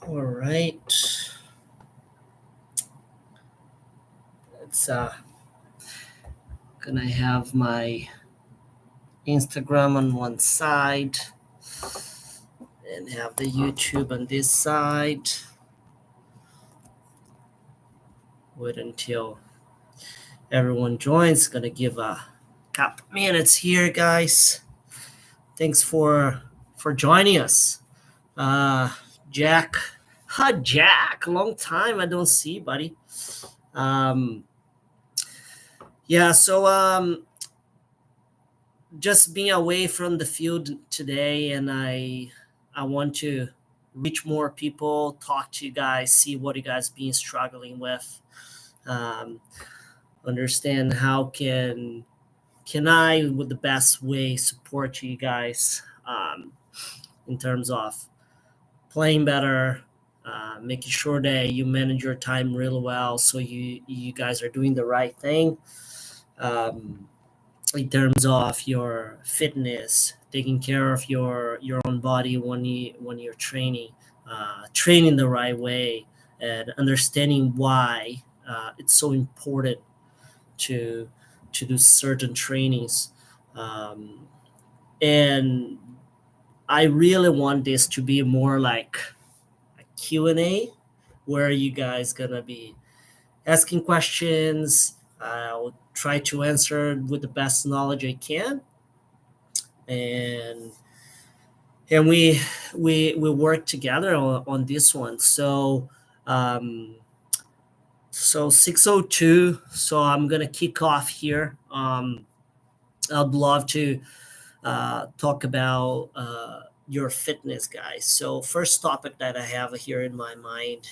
All right. It's gonna have my Instagram on one side and have the YouTube on this side. Wait until everyone joins. Gonna give a couple minutes here, guys. Thanks for joining us. Uh Jack. Hi Jack, long time I don't see, buddy. Um yeah, just being away from the field today, and I want to reach more people, talk to you guys, see what you guys been struggling with, um, understand how can I with the best way support you guys, in terms of playing better, making sure that you manage your time really well, so you guys are doing the right thing. Um, in terms of your fitness, taking care of your own body when you're training, training the right way, and understanding why it's so important to do certain trainings. Um, and I really want this to be more like a Q&A, where you guys gonna be asking questions. I'll try to answer with the best knowledge I can, and we work together on this one. Um, so 6:02. So I'm gonna kick off here. I'd love to talk about your fitness, guys. So first topic that I have here in my mind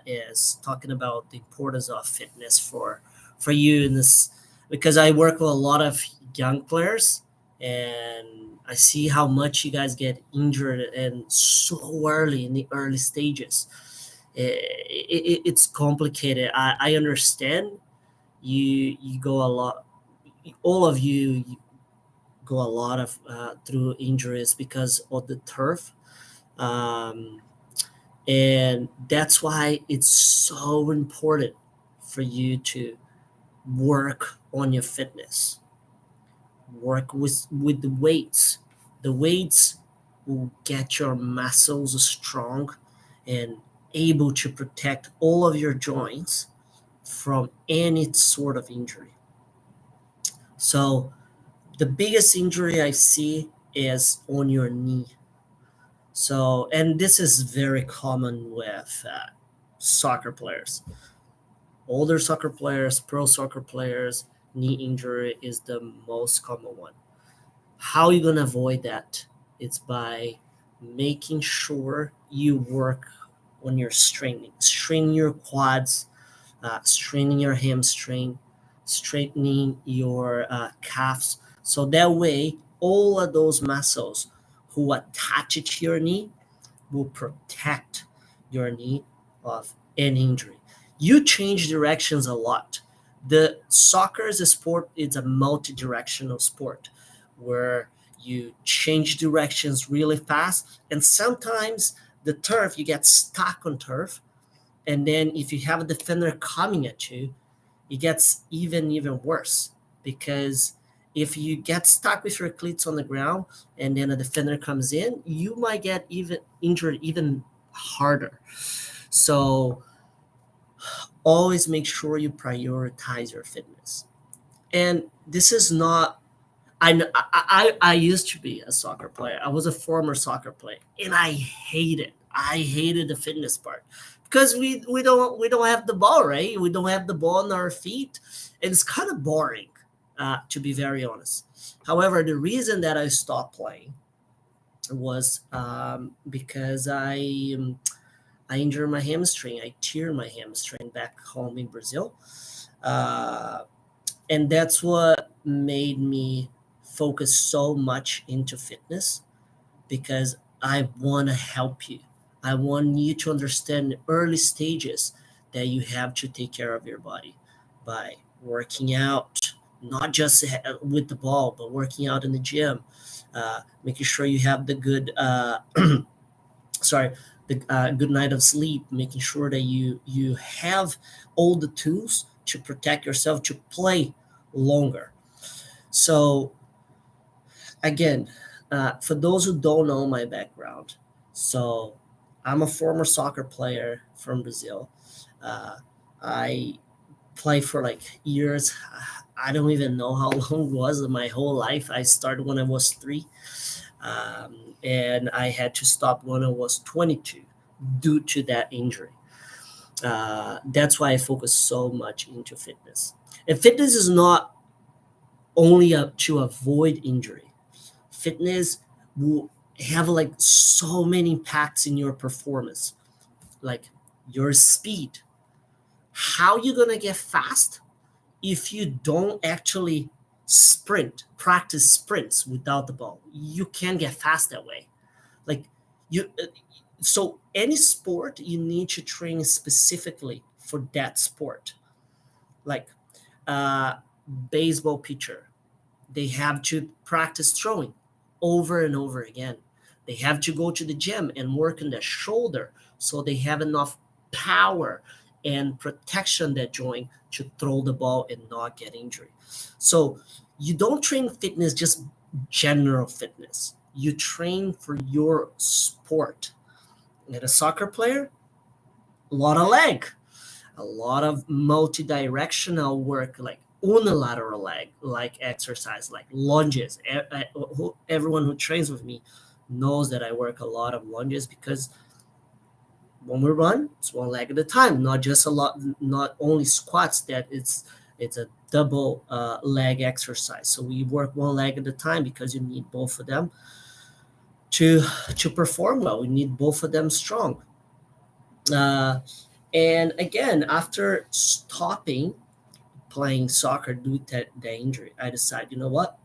is talking about the importance of fitness for you in this, because I work with a lot of young players, and I see how much you guys get injured and so early in the early stages. It's complicated. I understand you go a lot, all of you go a lot of through injuries because of the turf, um, and that's why it's so important for you to work on your fitness, work with the weights will get your muscles strong and able to protect all of your joints from any sort of injury. So the biggest injury I see is on your knee. So, and this is very common with soccer players, older soccer players, pro soccer players. Knee injury is the most common one. How are you gonna avoid that? It's by making sure you work on your straining your quads, straining your hamstring, straightening your calves. So that way, all of those muscles who attach it to your knee will protect your knee of an injury. You change directions a lot. The soccer is a sport, it's a multi-directional sport where you change directions really fast, and sometimes the turf, you get stuck on turf, and then if you have a defender coming at you, it gets even worse, because if you get stuck with your cleats on the ground and then a defender comes in, you might get even injured even harder. So always make sure you prioritize your fitness. And this is not, I used to be a soccer player. I was a former soccer player, and I hated the fitness part, because we don't have the ball, right? We don't have the ball on our feet, and it's kind of boring, to be very honest. However, the reason that I stopped playing was because I injured my hamstring. I tear my hamstring back home in Brazil. Uh, and that's what made me focus so much into fitness, because I want to help you. I want you to understand the early stages that you have to take care of your body by working out, not just with the ball, but working out in the gym, making sure you have the good sorry the good night of sleep, making sure that you have all the tools to protect yourself to play longer. So again, for those who don't know my background, so I'm a former soccer player from Brazil. Uh, I play for like years. I don't even know how long it was in my whole life. I started when I was 3, and I had to stop when I was 22 due to that injury. That's why I focus so much into fitness. And fitness is not only to avoid injury. Fitness will have like so many impacts in your performance, like your speed. How you gonna get fast if you don't actually practice sprints without the ball? You can get fast that way. Like you, so any sport you need to train specifically for that sport. Like uh, baseball pitcher, they have to practice throwing over and over again. They have to go to the gym and work on their shoulder so they have enough power and protection that joint to throw the ball and not get injured. So you don't train fitness just general fitness. You train for your sport. And a soccer player, a lot of leg, a lot of multi-directional work, like unilateral leg like exercise, like lunges. Everyone who trains with me knows that I work a lot of lunges, because when we run, it's one leg at a time, not just a lot, not only squats. It's a double leg exercise, so we work one leg at a time because you need both of them to to perform well. We need both of them strong. uh, and again, after stopping playing soccer due to the injury, I decided, you know what?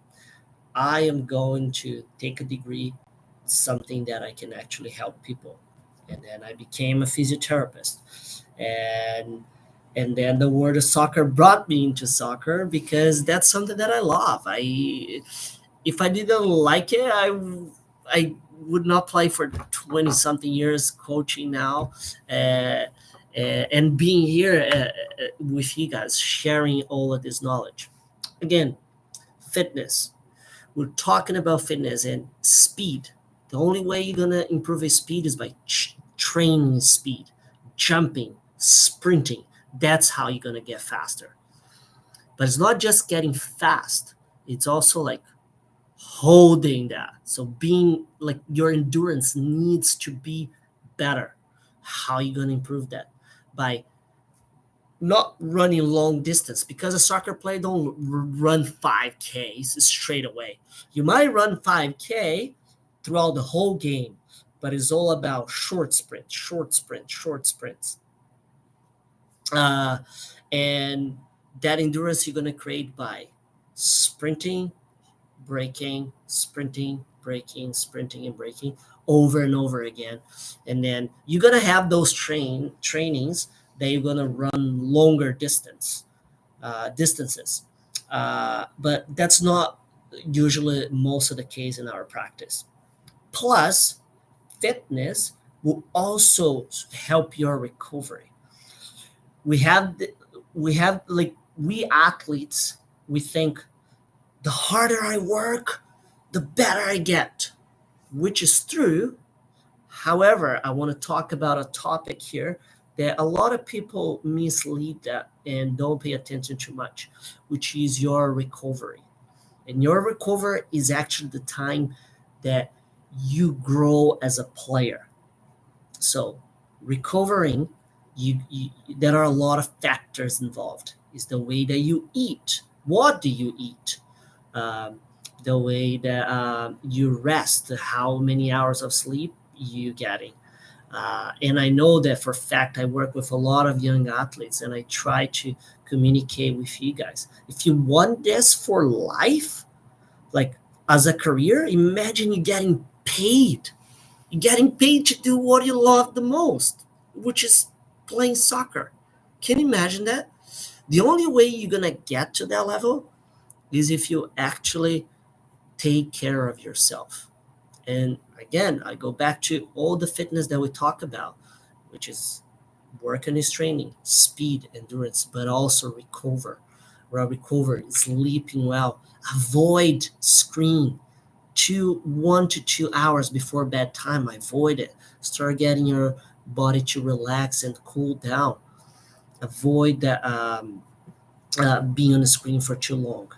I am going to take a degree, something that I can actually help people. And then I became a physiotherapist. And and then the word of soccer brought me into soccer because that's something that I love. If I didn't like it, I would not play for 20 something years coaching now. And being here with you guys, sharing all of this knowledge. Again, fitness. We're talking about fitness and speed. The only way you're going to improve your speed is by training speed, jumping, sprinting. That's how you're going to get faster. But it's not just getting fast, it's also like holding that. So being like your endurance needs to be better. How are you going to improve that? By not running long distance, because a soccer player don't run 5Ks straight away. You might run 5K throughout the whole game, but it's all about short sprints, short sprints, short sprints. Uh, and that endurance you're going to create by sprinting, braking, sprinting, braking, sprinting, and braking over and over again. And then you're gonna have those trainings that you're gonna run longer distances. But that's not usually most of the case in our practice. Plus, fitness will also help your recovery. We have we have like we athletes, we think the harder I work, the better I get, which is true. However, I want to talk about a topic here that a lot of people mislead that and don't pay attention too much, which is your recovery. And your recovery is actually the time that you grow as a player. So, recovering, there are a lot of factors involved. Is the way that you eat. What do you eat? um, the way that you rest, how many hours of sleep you getting. And I know that for a fact, I work with a lot of young athletes and I try to communicate with you guys. If you want this for life, like as a career, imagine you getting paid. You're getting paid to do what you love the most, which is playing soccer. Can you imagine that? The only way you're going to get to that level is if you actually take care of yourself. And again, I go back to all the fitness that we talk about, which is work on his training, speed, endurance, but also recover. Well, recover, sleeping well, avoid screen 1 to 2 hours before bedtime. Avoid it. Start getting your body to relax and cool down. Avoid that being on the screen for too long.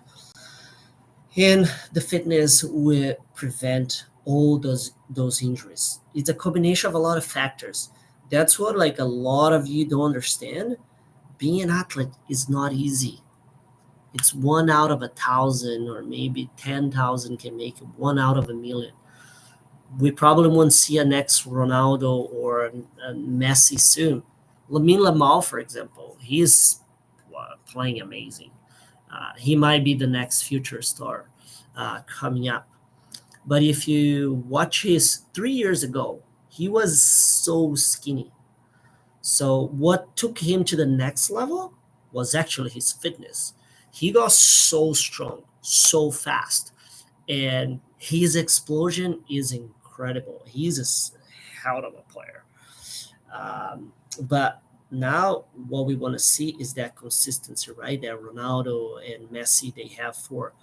And the fitness will prevent all those injuries. It's a combination of a lot of factors. That's what like a lot of you don't understand. Being an athlete is not easy. It's 1 out of 1,000, or maybe 10,000 can make it 1 out of 1,000,000. We probably won't see a next Ronaldo or a Messi soon. Lamine Lamal, for example, he's playing amazing. He might be the next future star coming up. But if you watch his 3 years ago, he was so skinny. So what took him to the next level was actually his fitness. He got so strong, so fast, and his explosion is incredible. He's a hell of a player. But now what we want to see is that consistency, right? That Ronaldo and Messi they have for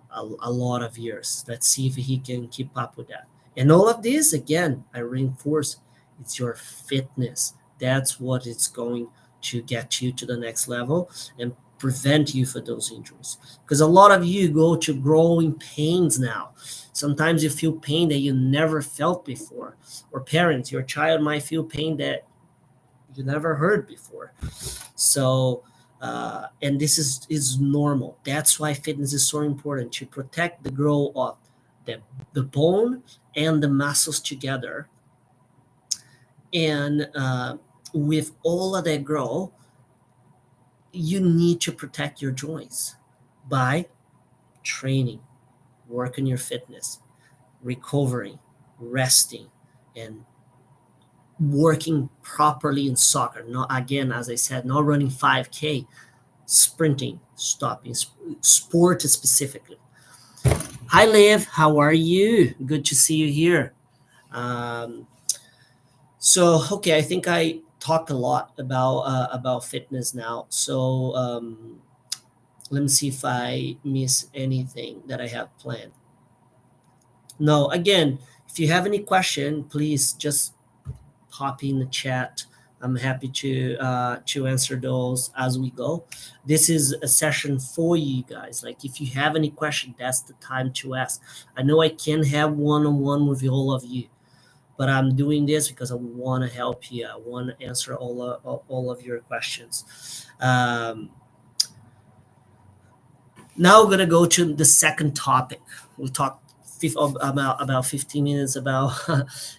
a lot of years. Let's see if he can keep up with that. And all of this, again, I reinforce, it's your fitness. That's what it's going to get you to the next level and prevent you from those injuries. Because a lot of you go to growing pains now. Sometimes you feel pain that you never felt before. Or parents, your child might feel pain that you never heard before. So, and this is normal. That's why fitness is so important to protect the growth of the bone and the muscles together. And with all of that growth, you need to protect your joints by training, work on your fitness, recovering, resting, and working properly in soccer. Not again, as I said, not running 5K, sprinting, stopping, sport specifically. Hi, Liv. How are you? Good to see you here. Um, okay, I think I talked a lot about fitness now. So let me see if I miss anything that I have planned. No, again, if you have any question, please just pop in the chat. I'm happy to answer those as we go. This is a session for you guys. Like if you have any question, that's the time to ask. I know I can have one-on-one with all of you, but I'm doing this because I want to help you. I want to answer all of your questions. Now we're gonna go to the second topic. We talked about 15 minutes about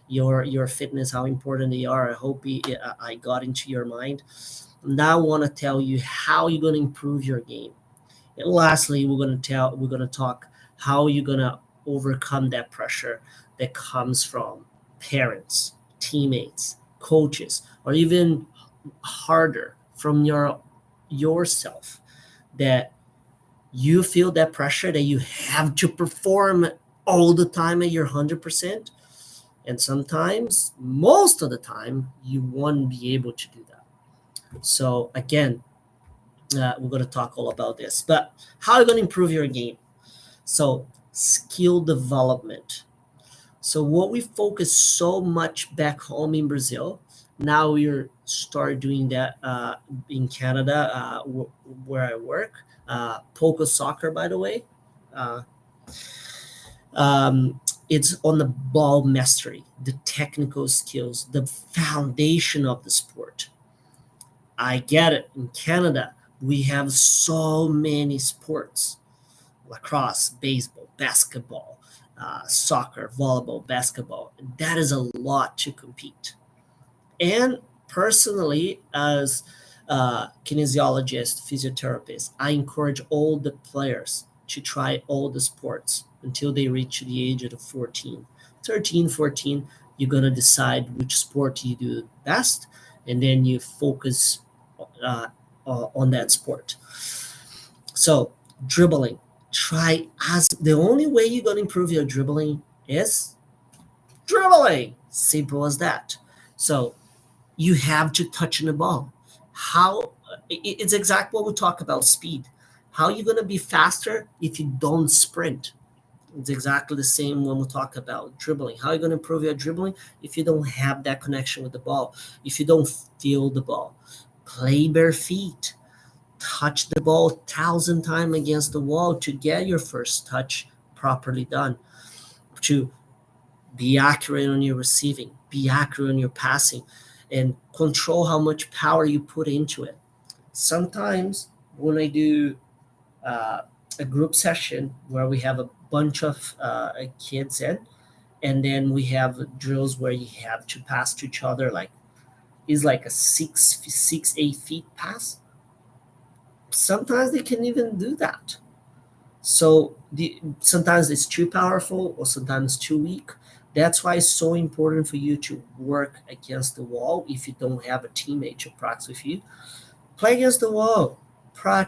your fitness, how important they are. I hope I got into your mind. Now I want to tell you how you're gonna improve your game. And lastly, we're gonna talk how you're gonna overcome that pressure that comes from parents, teammates, coaches, or even harder from yourself, that you feel that pressure that you have to perform all the time at your 100%. And sometimes, most of the time, you won't be able to do that. So again, we're going to talk all about this. But how are you going to improve your game? So skill development. So what we focus so much back home in Brazil, now we're start doing that in Canada, where I work. Poco Soccer, by the way. Uh, it's on the ball mastery, the technical skills, the foundation of the sport. I get it. In Canada, we have so many sports: lacrosse, baseball, basketball, soccer, volleyball, basketball. That is a lot to compete. And personally, as a kinesiologist, physiotherapist, I encourage all the players to try all the sports until they reach the age of 14. 13, 14, you're going to decide which sport you do best, and then you focus uh, on that sport. So, dribbling. Try as the only way you're going to improve your dribbling is Dribbling, simple as that. So you have to touch the ball. How it's exactly what we talk about speed. How are you going to be faster if you don't sprint? It's exactly the same when we talk about dribbling. How are you going to improve your dribbling if you don't have that connection with the ball? If you don't feel the ball, play bare feet, touch the ball 1,000 times against the wall to get your first touch properly done. To be accurate on your receiving, be accurate on your passing, and control how much power you put into it. Sometimes when I do uh, a group session where we have a bunch of kids in, and then we have drills where you have to pass to each other, like is like a 8 feet pass. Sometimes they can even do that. So sometimes it's too powerful or sometimes too weak. That's why it's so important for you to work against the wall if you don't have a teammate to practice with you. Play against the wall. Practice